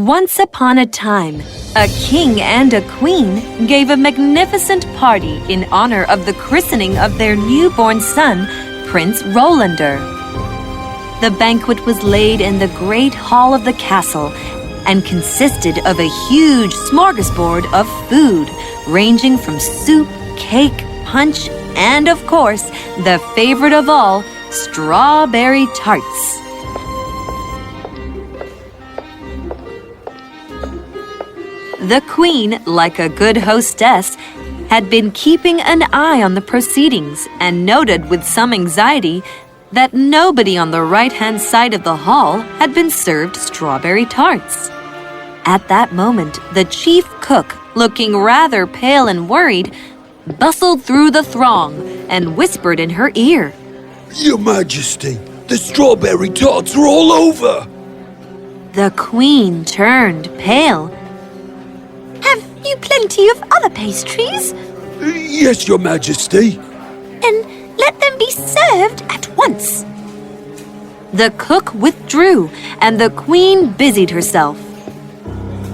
Once upon a time, a king and a queen gave a magnificent party in honor of the christening of their newborn son, Prince Rolander. The banquet was laid in the great hall of the castle and consisted of a huge smorgasbord of food, ranging from soup, cake, punch, and, of course, the favorite of all, strawberry tarts. The queen, like a good hostess, had been keeping an eye on the proceedings and noted with some anxiety that nobody on the right-hand side of the hall had been served strawberry tarts. At that moment, the chief cook, looking rather pale and worried, bustled through the throng and whispered in her ear, "Your Majesty, the strawberry tarts are all over!" The queen turned pale. "Have you plenty of other pastries?" "Yes, Your Majesty." "Then let them be served at once." The cook withdrew, and the queen busied herself.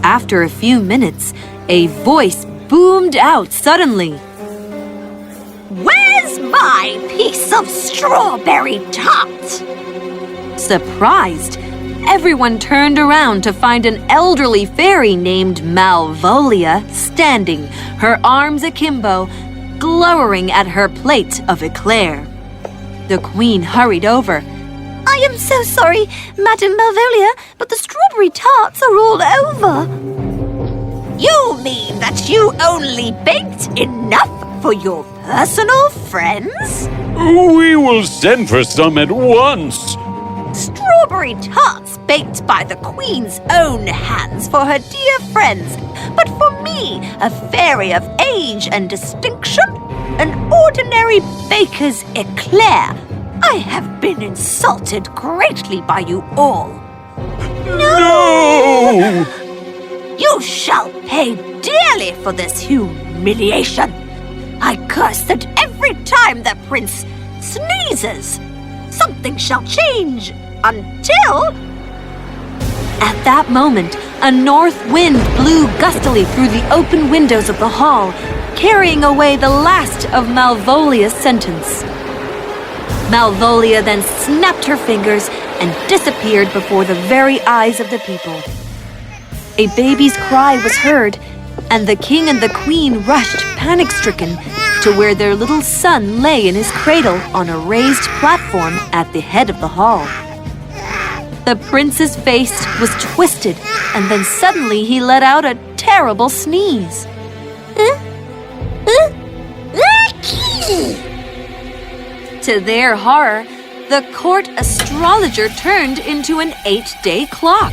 After a few minutes, a voice boomed out suddenly. "Where's my piece of strawberry tart?" Surprised, everyone turned around to find an elderly fairy named Malvolia standing, her arms akimbo, glowering at her plate of eclair. The queen hurried over. "I am so sorry, Madame Malvolia, but the strawberry tarts are all over." "You mean that you only baked enough for your personal friends?" We will send for some at once. "Strawberry tarts baked by the Queen's own hands for her dear friends, but for me, a fairy of age and distinction, an ordinary baker's eclair. I have been insulted greatly by you all." No! "You shall pay dearly for this humiliation. I curse that every time the prince sneezes, something shall change until..." At that moment, a north wind blew gustily through the open windows of the hall, carrying away the last of Malvolia's sentence. Malvolia then snapped her fingers and disappeared before the very eyes of the people. A baby's cry was heard, and the king and the queen rushed, panic-stricken, to where their little son lay in his cradle on a raised platform at the head of the hall. The prince's face was twisted, and then suddenly he let out a terrible sneeze. To their horror, the court astrologer turned into an 8-day clock.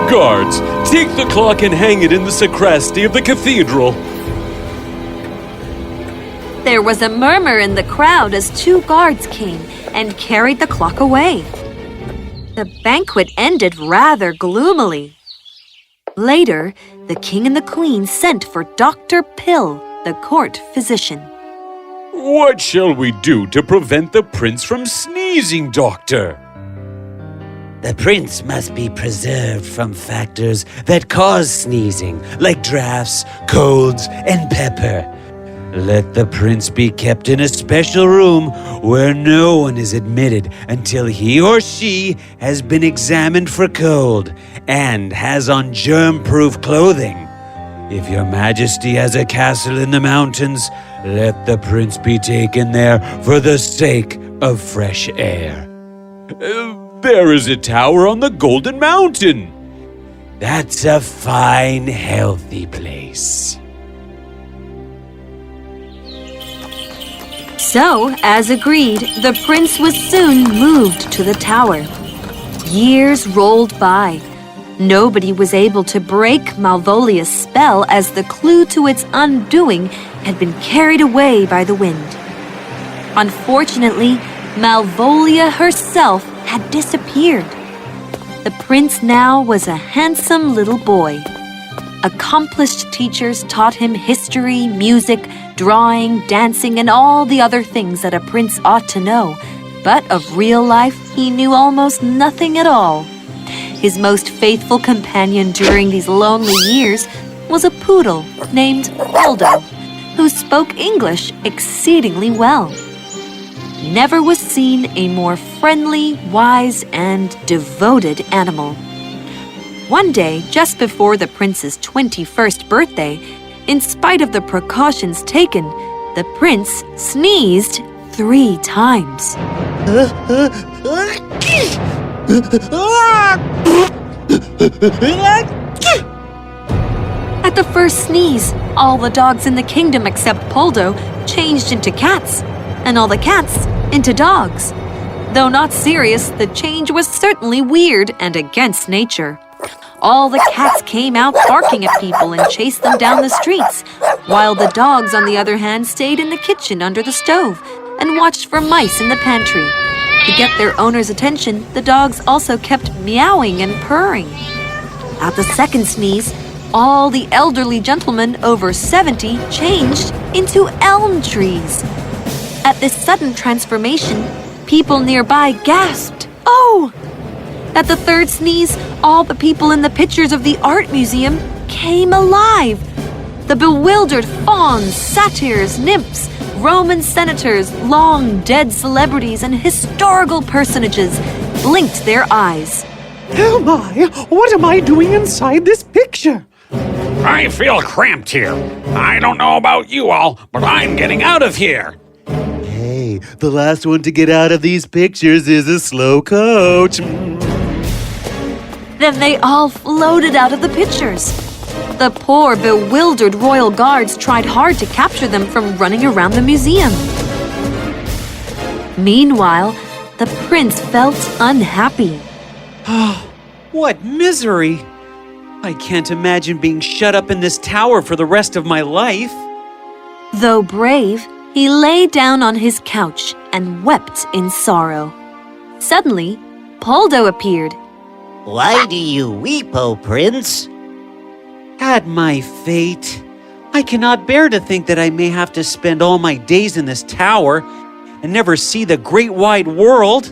Guards, take the clock and hang it in the sacristy of the cathedral. There was a murmur in the crowd as 2 guards came and carried the clock away. The banquet ended rather gloomily. Later, the king and the queen sent for Dr. Pill, the court physician. What shall we do to prevent the prince from sneezing, doctor? The prince must be preserved from factors that cause sneezing, like drafts, colds, and pepper. Let the prince be kept in a special room where no one is admitted until he or she has been examined for cold and has on germ-proof clothing. If your majesty has a castle in the mountains, let the prince be taken there for the sake of fresh air. There is a tower on the Golden Mountain. That's a fine, healthy place. So, as agreed, the prince was soon moved to the tower. Years rolled by. Nobody was able to break Malvolia's spell as the clue to its undoing had been carried away by the wind. Unfortunately, Malvolia herself had disappeared. The prince now was a handsome little boy. Accomplished teachers taught him history, music, drawing, dancing, and all the other things that a prince ought to know. But of real life, he knew almost nothing at all. His most faithful companion during these lonely years was a poodle named Waldo, who spoke English exceedingly well. Never was seen a more friendly, wise, and devoted animal. One day, just before the prince's 21st birthday, in spite of the precautions taken, the prince sneezed 3 times. At the first sneeze, all the dogs in the kingdom except Poldo changed into cats, and all the cats into dogs. Though not serious, the change was certainly weird and against nature. All the cats came out barking at people and chased them down the streets, while the dogs, on the other hand, stayed in the kitchen under the stove and watched for mice in the pantry. To get their owner's attention, the dogs also kept meowing and purring. At the second sneeze, all the elderly gentlemen over 70 changed into elm trees. At this sudden transformation, people nearby gasped, "Oh!" At the third sneeze, all the people in the pictures of the art museum came alive. The bewildered fauns, satyrs, nymphs, Roman senators, long dead celebrities, and historical personages blinked their eyes. Oh my, what am I doing inside this picture? I feel cramped here. I don't know about you all, but I'm getting out of here. Hey, the last one to get out of these pictures is a slow coach. Then they all floated out of the pictures. The poor, bewildered royal guards tried hard to capture them from running around the museum. Meanwhile, the prince felt unhappy. What misery! I can't imagine being shut up in this tower for the rest of my life. Though brave, he lay down on his couch and wept in sorrow. Suddenly, Poldo appeared. Why do you weep, O prince? At my fate, I cannot bear to think that I may have to spend all my days in this tower and never see the great wide world.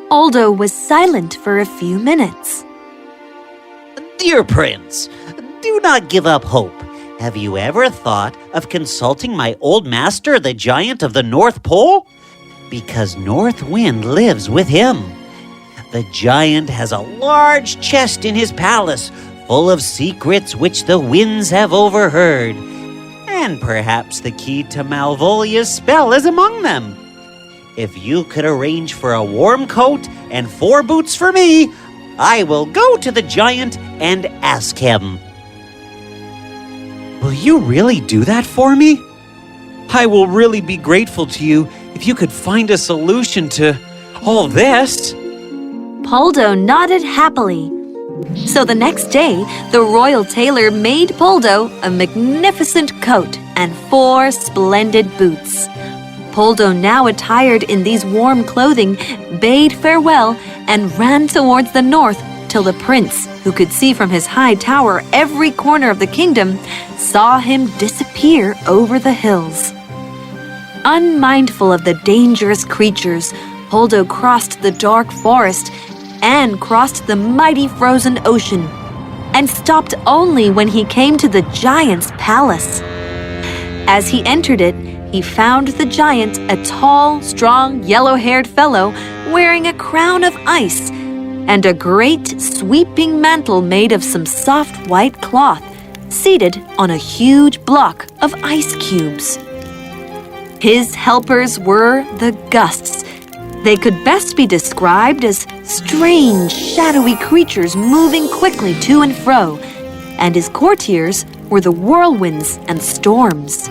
Waldo was silent for a few minutes. Dear prince, do not give up hope. Have you ever thought of consulting my old master, the giant of the North Pole? Because North Wind lives with him. The giant has a large chest in his palace full of secrets which the winds have overheard. And perhaps the key to Malvolia's spell is among them. If you could arrange for a warm coat and 4 boots for me, I will go to the giant and ask him. Will you really do that for me? I will really be grateful to you if you could find a solution to all this. Poldo nodded happily. So the next day, the royal tailor made Poldo a magnificent coat and 4 splendid boots. Poldo, now attired in these warm clothing, bade farewell and ran towards the north till the prince, who could see from his high tower every corner of the kingdom, saw him disappear over the hills. Unmindful of the dangerous creatures, Poldo crossed the dark forest and crossed the mighty frozen ocean, and stopped only when he came to the giant's palace. As he entered it, he found the giant a tall, strong, yellow-haired fellow wearing a crown of ice and a great sweeping mantle made of some soft white cloth, seated on a huge block of ice cubes. His helpers were the gusts. They could best be described as strange, shadowy creatures moving quickly to and fro, and his courtiers were the whirlwinds and storms.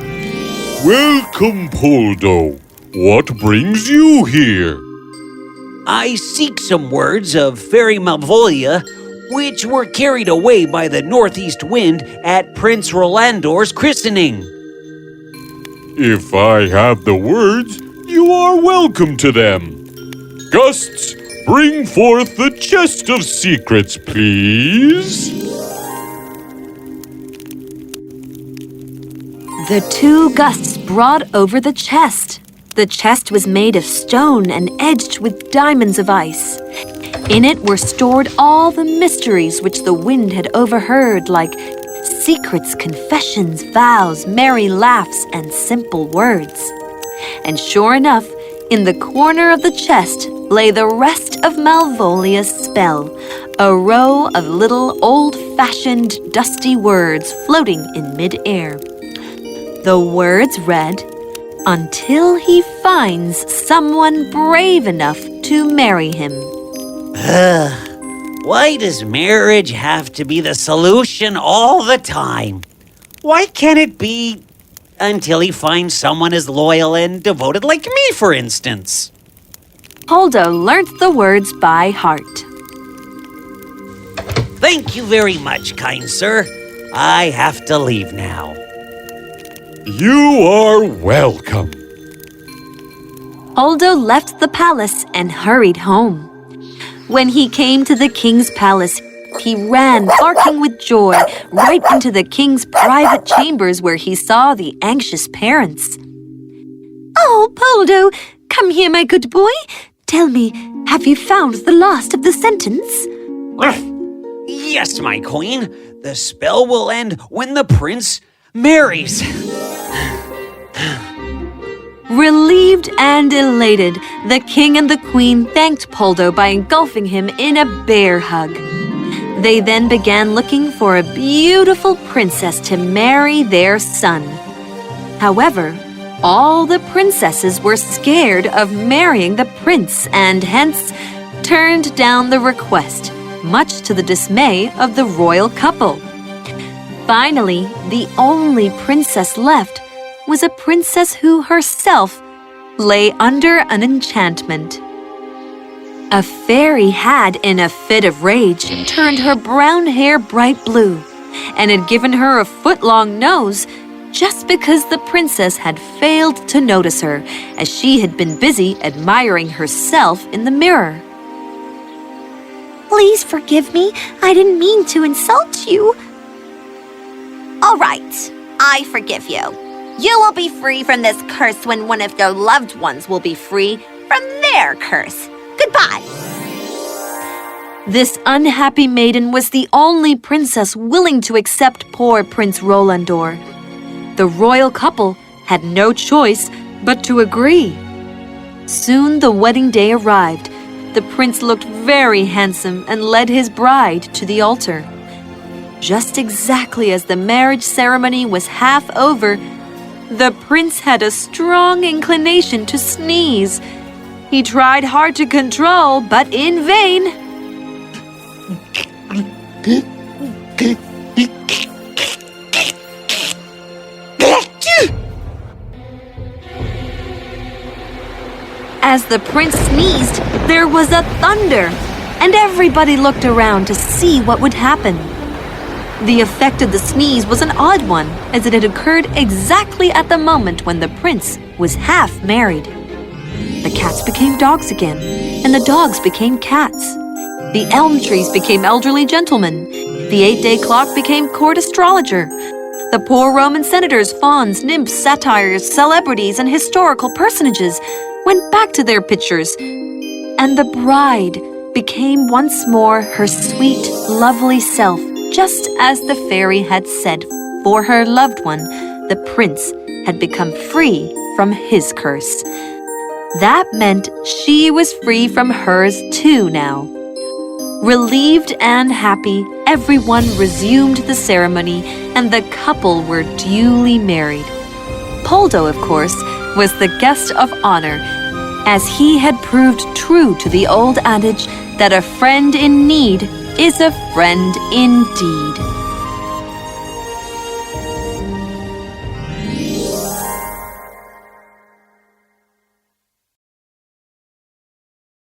Welcome, Poldo. What brings you here? I seek some words of Fairy Malvolia, which were carried away by the northeast wind at Prince Rolandor's christening. If I have the words, you are welcome to them. Gusts, bring forth the chest of secrets, please. The 2 gusts brought over the chest. The chest was made of stone and edged with diamonds of ice. In it were stored all the mysteries which the wind had overheard, like secrets, confessions, vows, merry laughs, and simple words. And sure enough, in the corner of the chest lay the rest of Malvolia's spell, a row of little old-fashioned dusty words floating in mid-air. The words read, "Until he finds someone brave enough to marry him." Why does marriage have to be the solution all the time? Why can't it be until he finds someone as loyal and devoted like me, for instance? Waldo learnt the words by heart. Thank you very much, kind sir. I have to leave now. You are welcome. Waldo left the palace and hurried home. When he came to the king's palace, he ran, barking with joy, right into the king's private chambers where he saw the anxious parents. "Oh, Waldo, come here, my good boy. Tell me, have you found the last of the sentence?" Yes, my queen. The spell will end when the prince marries. Relieved and elated, the king and the queen thanked Waldo by engulfing him in a bear hug. They then began looking for a beautiful princess to marry their son. However, all the princesses were scared of marrying the prince and hence turned down the request, much to the dismay of the royal couple. Finally, the only princess left was a princess who herself lay under an enchantment. A fairy had, in a fit of rage, turned her brown hair bright blue and had given her a foot-long nose just because the princess had failed to notice her, as she had been busy admiring herself in the mirror. Please forgive me. I didn't mean to insult you. All right, I forgive you. You will be free from this curse when one of your loved ones will be free from their curse. Goodbye. This unhappy maiden was the only princess willing to accept poor Prince Rolandor. The royal couple had no choice but to agree. Soon the wedding day arrived. The prince looked very handsome and led his bride to the altar. Just exactly as the marriage ceremony was half over, the prince had a strong inclination to sneeze. He tried hard to control, but in vain. As the prince sneezed, there was a thunder, and everybody looked around to see what would happen. The effect of the sneeze was an odd one, as it had occurred exactly at the moment when the prince was half married. The cats became dogs again, and the dogs became cats. The elm trees became elderly gentlemen. The 8-day clock became court astrologer. The poor Roman senators, fauns, nymphs, satyrs, celebrities, and historical personages went back to their pictures, and the bride became once more her sweet, lovely self, just as the fairy had said. For her loved one, the prince had become free from his curse. That meant she was free from hers too now. Relieved and happy, everyone resumed the ceremony, and the couple were duly married. Waldo, of course, was the guest of honor, as he had proved true to the old adage that a friend in need is a friend indeed.